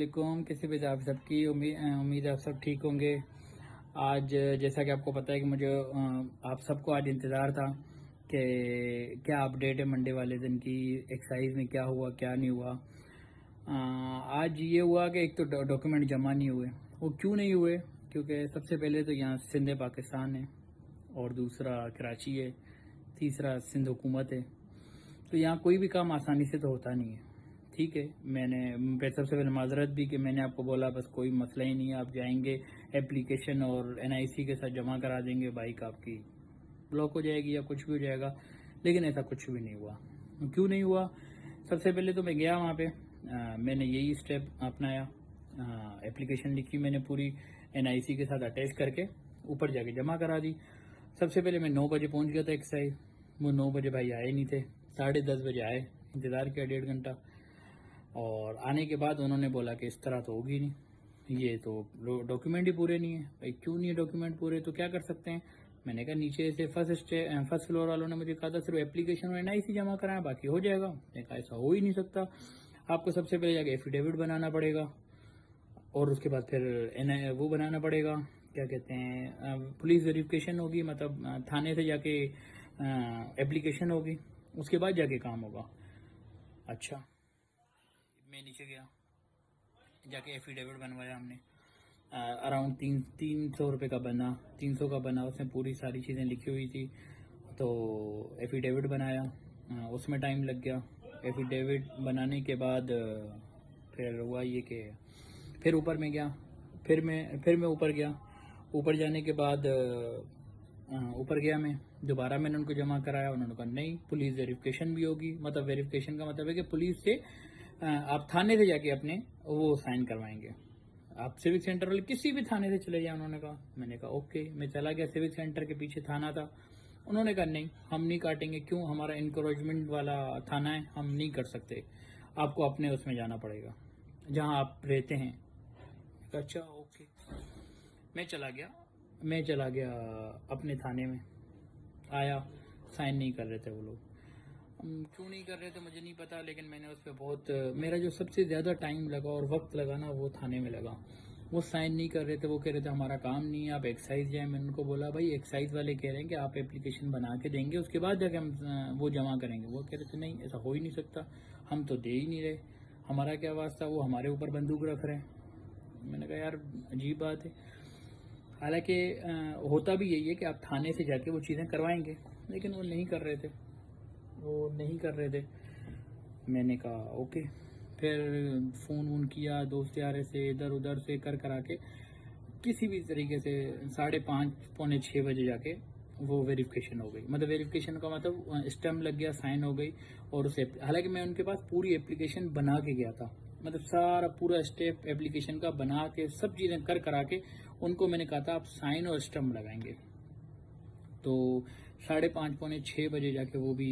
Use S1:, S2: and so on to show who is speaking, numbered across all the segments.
S1: वालेकुम। किसी भी आप सबकी उम्मीद आप सब ठीक होंगे। आज जैसा कि आपको पता है कि मुझे आप सबको आज इंतज़ार था कि क्या अपडेट है मंडे वाले दिन की, एक्सरसाइज में क्या हुआ क्या नहीं हुआ। आज ये हुआ कि एक तो डॉक्यूमेंट जमा नहीं हुए। वो क्यों नहीं हुए? क्योंकि सबसे पहले तो यहाँ सिंध पाकिस्तान है, और दूसरा कराची है, तीसरा सिंध हुकूमत है। तो यहाँ कोई भी काम आसानी से तो होता नहीं है। ठीक है, मैंने सबसे पहले माजरत भी कि मैंने आपको बोला बस कोई मसला ही नहीं है, आप जाएंगे एप्लीकेशन और एनआईसी के साथ जमा करा देंगे, बाइक आपकी ब्लॉक हो जाएगी या कुछ भी हो जाएगा। लेकिन ऐसा कुछ भी नहीं हुआ। क्यों नहीं हुआ? सबसे पहले तो मैं गया वहाँ पे, मैंने यही स्टेप अपनाया। एप्लीकेशन लिखी मैंने पूरी, एनआईसी के साथ अटैच करके ऊपर जाके जमा करा दी। सबसे पहले मैं 9 बजे पहुँच गया था एक्सरसाइज। वो 9 बजे भाई आए नहीं थे, 10:30 बजे आए। इंतज़ार किया 1.5 घंटा, और आने के बाद उन्होंने बोला कि इस तरह तो होगी नहीं, ये तो डॉक्यूमेंट ही पूरे नहीं है। भाई क्यों नहीं है डॉक्यूमेंट पूरे, तो क्या कर सकते हैं? मैंने कहा नीचे से फर्स्ट फ्लोर वालों ने मुझे कहा था सिर्फ एप्लीकेशन और एनआईसी जमा कराएं, बाकी हो जाएगा। मैंने कहा ऐसा हो ही नहीं सकता, आपको सबसे पहले जाके एफिडेविट बनाना पड़ेगा, और उसके बाद फिर वो बनाना पड़ेगा, क्या कहते हैं, पुलिस वेरिफिकेशन होगी, मतलब थाने से जाके एप्लीकेशन होगी, उसके बाद जाके काम होगा। अच्छा, मैं नीचे गया, जाके एफिडेविट बनवाया हमने। अराउंड 300 रुपये का बना, 300 का बना, उसमें पूरी सारी चीज़ें लिखी हुई थी। तो एफिडेविट बनाया, उसमें टाइम लग गया। एफिडेविट बनाने के बाद फिर हुआ ये कि फिर ऊपर में गया, फिर मैं ऊपर गया। ऊपर जाने के बाद ऊपर गया मैं, दोबारा मैंने उनको जमा कराया। उन्होंने कहा नहीं, पुलिस वेरिफिकेशन भी होगी। मतलब वेरिफिकेशन का मतलब है कि पुलिस से आप थाने से जाके अपने वो साइन करवाएंगे। आप सिविक सेंटर वाले किसी भी थाने से चले जाए, उन्होंने कहा। मैंने कहा ओके, मैं चला गया, सिविक सेंटर के पीछे थाना था। उन्होंने कहा नहीं, हम नहीं काटेंगे। क्यों? हमारा इनक्रोचमेंट वाला थाना है, हम नहीं कर सकते, आपको अपने उसमें जाना पड़ेगा जहां आप रहते हैं। अच्छा ओके, मैं चला गया अपने थाने में। आया, साइन नहीं कर रहे थे वो लोग। क्यों नहीं कर रहे थे मुझे नहीं पता, लेकिन मैंने उस पर बहुत, मेरा जो सबसे ज़्यादा टाइम लगा और वक्त लगा ना, वो थाने में लगा। वो साइन नहीं कर रहे थे, वो कह रहे थे हमारा काम नहीं है, आप एक्साइज जाए। मैंने उनको बोला भाई एक्साइज वाले कह रहे हैं कि आप एप्लीकेशन बना के देंगे, उसके बाद जाके हम वो जमा करेंगे। वो कह रहे थे नहीं, ऐसा हो ही नहीं सकता, हम तो दे ही नहीं रहे, हमारा क्या वास्ता, वो हमारे ऊपर बंदूक रख रहे हैं। मैंने कहा यार अजीब बात है। हालांकि होता भी यही है कि आप थाने से जाके वो चीज़ें करवाएंगे, लेकिन वो नहीं कर रहे थे, वो नहीं कर रहे थे। मैंने कहा ओके, फिर फ़ोन वोन किया दोस्त यार से, इधर उधर से कर करा के किसी भी तरीके से 5:30 पौने 6 बजे जाके वो वेरिफिकेशन हो गई। मतलब वेरिफिकेशन का मतलब स्टैम्प लग गया, साइन हो गई। और उसे, हालांकि मैं उनके पास पूरी एप्लीकेशन बना के गया था, मतलब सारा पूरा स्टेप एप्लीकेशन का बना के सब चीज़ें कर करा के उनको मैंने कहा था आप साइन और स्टैम्प लगाएंगे। तो 5:30 पौने 6 बजे जाके वो भी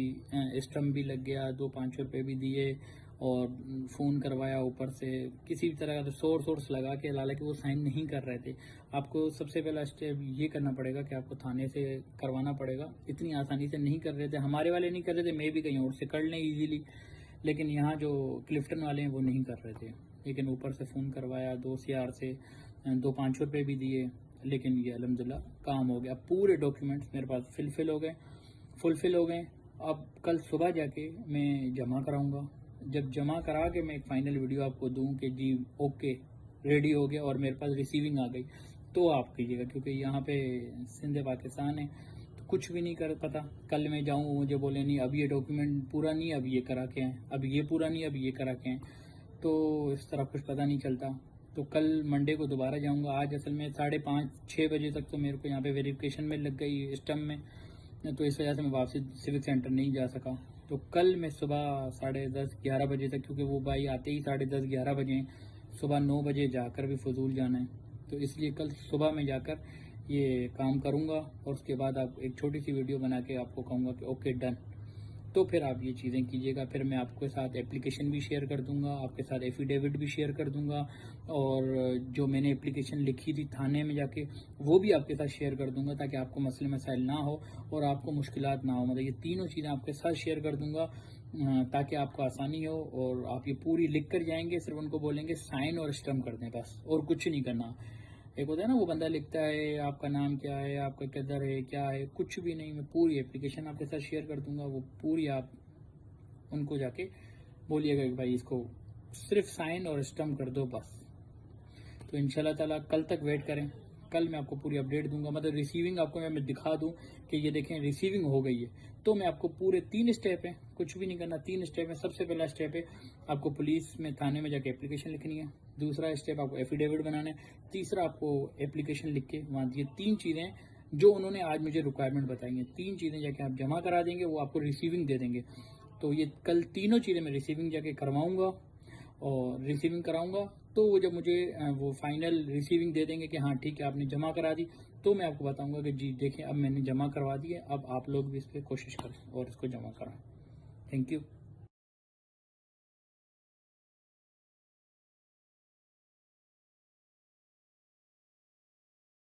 S1: स्टम्प भी लग गया, 200-500 रुपये भी दिए, और फ़ोन करवाया ऊपर से किसी भी तरह का सोर्स लगा के। हालांकि वो साइन नहीं कर रहे थे। आपको सबसे पहला स्टेप ये करना पड़ेगा कि आपको थाने से करवाना पड़ेगा। इतनी आसानी से नहीं कर रहे थे, हमारे वाले नहीं कर रहे थे, मैं भी कहीं और से कर लें ईजीली, लेकिन यहाँ जो क्लिफ्टन वाले हैं वो नहीं कर रहे थे। लेकिन ऊपर से फ़ोन करवाया दोस्त यार से, 200-500 रुपये भी दिए, लेकिन ये अल्हम्दुलिल्लाह काम हो गया। पूरे डॉक्यूमेंट्स मेरे पास फुलफिल हो गए। अब कल सुबह जाके मैं जमा कराऊंगा। जब जमा करा के मैं एक फाइनल वीडियो आपको दूं कि जी ओके रेडी हो गया और मेरे पास रिसीविंग आ गई, तो आप कीजिएगा। क्योंकि यहाँ पे सिंध पाकिस्तान है, तो कुछ भी नहीं कर पता। कल मैं जाऊँ मुझे बोले नहीं अब ये डॉक्यूमेंट पूरा नहीं, अब ये करा के हैं, अब ये पूरा नहीं, अब ये करा के हैं, तो इस तरह कुछ पता नहीं चलता। तो कल मंडे को दोबारा जाऊंगा। आज असल में 5:30-6 बजे तक तो मेरे को यहाँ पे वेरिफिकेशन में लग गई स्टम्प में, तो इस वजह से मैं वापसी सिविक सेंटर नहीं जा सका। तो कल मैं सुबह 10:30-11 बजे तक, क्योंकि वो भाई आते ही 10:30-11 बजे, सुबह 9 बजे जाकर भी फजूल जाना है, तो इसलिए कल सुबह में जाकर ये काम करूँगा। और उसके बाद आप एक छोटी सी वीडियो बना के आपको कहूँगा कि ओके डन, तो फिर आप ये चीज़ें कीजिएगा। फिर मैं आपके साथ एप्लीकेशन भी शेयर कर दूंगा, आपके साथ एफिडेविट भी शेयर कर दूंगा, और जो मैंने एप्लीकेशन लिखी थी थाने में जाके वो भी आपके साथ शेयर कर दूंगा, ताकि आपको मसले मसाइल ना हो और आपको मुश्किलात ना हो। मतलब ये तीनों चीज़ें आपके साथ शेयर कर दूंगा। ताकि आपको आसानी हो और आप ये पूरी लिख कर जाएंगे। सिर्फ उनको बोलेंगे साइन और स्टम्प कर दें बस, और कुछ नहीं करना। एक होता है ना, वो बंदा लिखता है आपका नाम क्या है, आपका किधर है, क्या है, कुछ भी नहीं। मैं पूरी एप्लीकेशन आपके साथ शेयर कर दूंगा, वो पूरी आप उनको जाके बोलिएगा कि भाई इसको सिर्फ साइन और स्टम्प कर दो बस। तो इंशाल्लाह ताला कल तक वेट करें, कल मैं आपको पूरी अपडेट दूंगा। मतलब रिसीविंग आपको मैं दिखा दूं कि ये देखें रिसीविंग हो गई है, तो मैं आपको पूरे 3 स्टेप है, कुछ भी नहीं करना। 3 स्टेप है। सबसे पहला स्टेप है आपको पुलिस में थाने में जाके एप्लीकेशन लिखनी है। दूसरा स्टेप आपको एफिडेविट बनाना है। तीसरा आपको एप्लीकेशन लिख के वहाँ, ये 3 चीज़ें जो उन्होंने आज मुझे रिक्वायरमेंट बताई हैं, 3 चीज़ें जाके आप जमा करा देंगे, वो आपको रिसीविंग दे देंगे। तो ये कल तीनों चीज़ें मैं रिसीविंग जाके करवाऊंगा और रिसीविंग कराऊंगा। तो वो जब मुझे वो फाइनल रिसीविंग दे देंगे कि हाँ ठीक है आपने जमा करा दी, तो मैं आपको बताऊंगा कि जी देखिए अब मैंने जमा करवा दी है, अब आप लोग भी इस पर कोशिश करें और इसको जमा कराएं। Thank you.